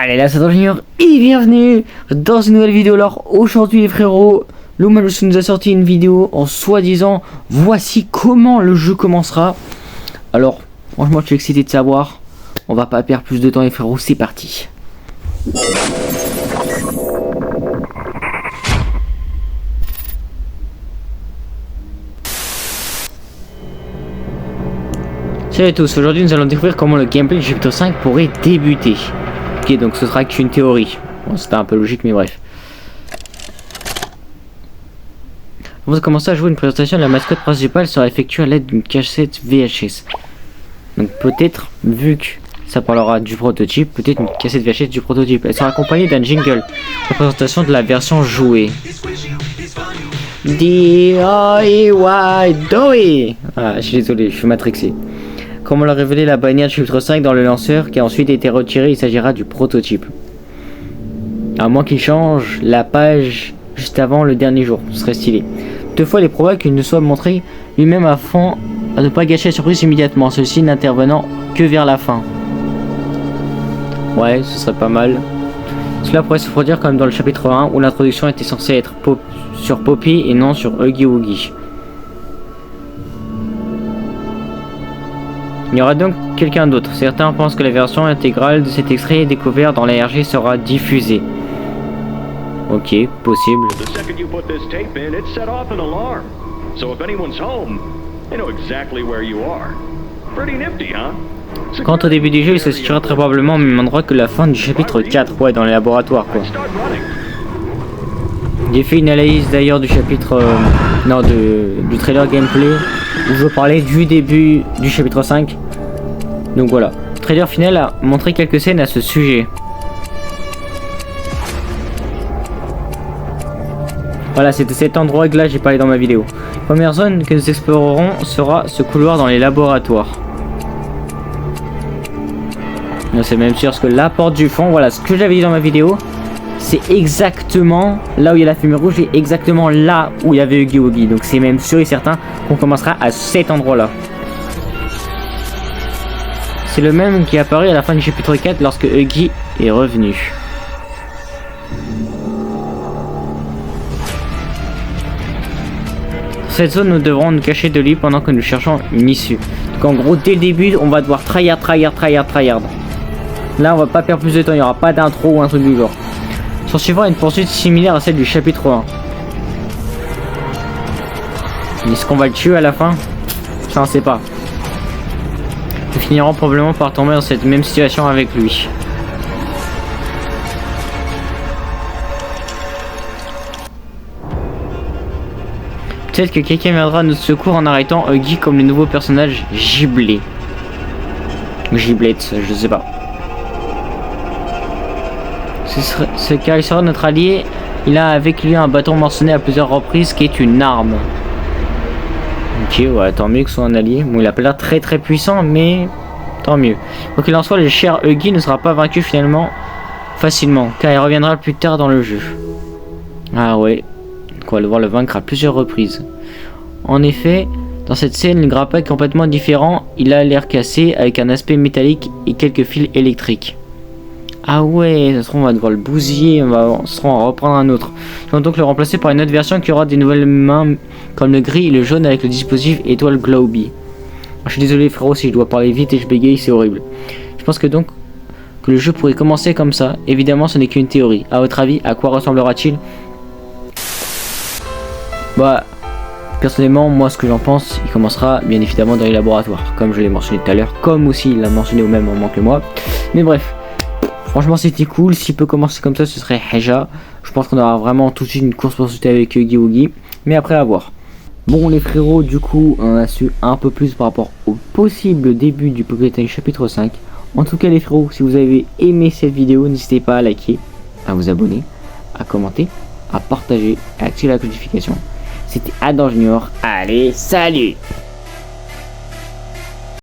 Allez là c'est Junior et bienvenue dans une nouvelle vidéo. Alors aujourd'hui les frérots, Lumalus nous a sorti une vidéo en soi-disant voici comment le jeu commencera. Alors franchement je suis excité de savoir. On va pas perdre plus de temps les frérots, c'est parti. Salut à tous, aujourd'hui nous allons découvrir comment le gameplay de chapitre 5 pourrait débuter. Ok, donc ce sera qu'une théorie. Bon, c'était un peu logique, mais bref. Avant de commencer à jouer une présentation, la mascotte principale sera effectuée à l'aide d'une cassette VHS. Donc peut-être, vu que ça parlera du prototype, peut-être une cassette VHS du prototype. Elle sera accompagnée d'un jingle, la présentation de la version jouée. DIY Doy. Ah, je suis désolé, je suis matrixé. Comme on l'a révélé la bannière de chapitre 5 dans le lanceur qui a ensuite été retiré, il s'agira du prototype. À moins qu'il change la page juste avant le dernier jour, ce serait stylé. Toutefois, il est probable qu'il ne soit montré lui-même afin de ne pas gâcher la surprise immédiatement, ceci n'intervenant que vers la fin. Ouais, ce serait pas mal. Cela pourrait se produire comme dans le chapitre 1 où l'introduction était censée être sur Poppy et non sur Huggy Wuggy. Il y aura donc quelqu'un d'autre. Certains pensent que la version intégrale de cet extrait découvert dans l'ARG sera diffusée. Ok, possible. Quant au début du jeu, il se situera très probablement au même endroit que la fin du chapitre 4, ouais, dans les laboratoires quoi. J'ai fait une analyse d'ailleurs du chapitre... du trailer gameplay où je parlais du début du chapitre 5. Donc voilà, le trailer final a montré quelques scènes à ce sujet. Voilà, c'était cet endroit que là j'ai parlé dans ma vidéo. La première zone que nous explorerons sera ce couloir dans les laboratoires. C'est même sûr, parce que la porte du fond, voilà ce que j'avais dit dans ma vidéo, c'est exactement là où il y a la fumée rouge et exactement là où il y avait Huggy Wuggy. Donc c'est même sûr et certain qu'on commencera à cet endroit là. C'est le même qui est apparu à la fin du chapitre 4 lorsque Huggy est revenu. Dans cette zone, nous devrons nous cacher de lui pendant que nous cherchons une issue. Donc en gros, dès le début, on va devoir tryhard. Là, on va pas perdre plus de temps, il n'y aura pas d'intro ou un truc du genre. S'en suivant une poursuite similaire à celle du chapitre 1. Est-ce qu'on va le tuer à la fin? Ça, on sait pas. Nous finirons probablement par tomber dans cette même situation avec lui. Peut-être que quelqu'un viendra à notre secours en arrêtant Huggy comme le nouveau personnage Giblet. Giblet, je sais pas. Ce car il sera notre allié. Il a avec lui un bâton mentionné à plusieurs reprises qui est une arme. Ok, ouais, tant mieux que ce soit un allié. Bon, il a pas l'air très puissant, mais tant mieux. Quoi qu'il en soit, le cher Huggy ne sera pas vaincu finalement facilement, car il reviendra plus tard dans le jeu. Ah ouais, on va devoir le vaincre à plusieurs reprises. En effet, dans cette scène, le grappin est complètement différent. Il a l'air cassé avec un aspect métallique et quelques fils électriques. Ah ouais, ça se trouve on va devoir le bousiller, on va en reprendre un autre. On va donc le remplacer par une autre version qui aura des nouvelles mains comme le gris et le jaune avec le dispositif étoile Glowby. Je suis désolé frérot si je dois parler vite et je bégaye, c'est horrible. Je pense que donc que le jeu pourrait commencer comme ça. Évidemment ce n'est qu'une théorie. À votre avis, à quoi ressemblera-t-il? Bah, personnellement, moi ce que j'en pense, il commencera bien évidemment dans les laboratoires, comme je l'ai mentionné tout à l'heure, comme aussi il l'a mentionné au même moment que moi. Mais bref. Franchement c'était cool, s'il peut commencer comme ça ce serait Heja. Je pense qu'on aura vraiment tout de suite une course poursuite avec Huggy Wuggy. Mais après à voir. Bon les frérots, du coup on a su un peu plus par rapport au possible début du Pocket Time chapitre 5. En tout cas les frérots, si vous avez aimé cette vidéo, n'hésitez pas à liker, à vous abonner, à commenter, à partager, à activer la notification. C'était Adam Junior, allez salut!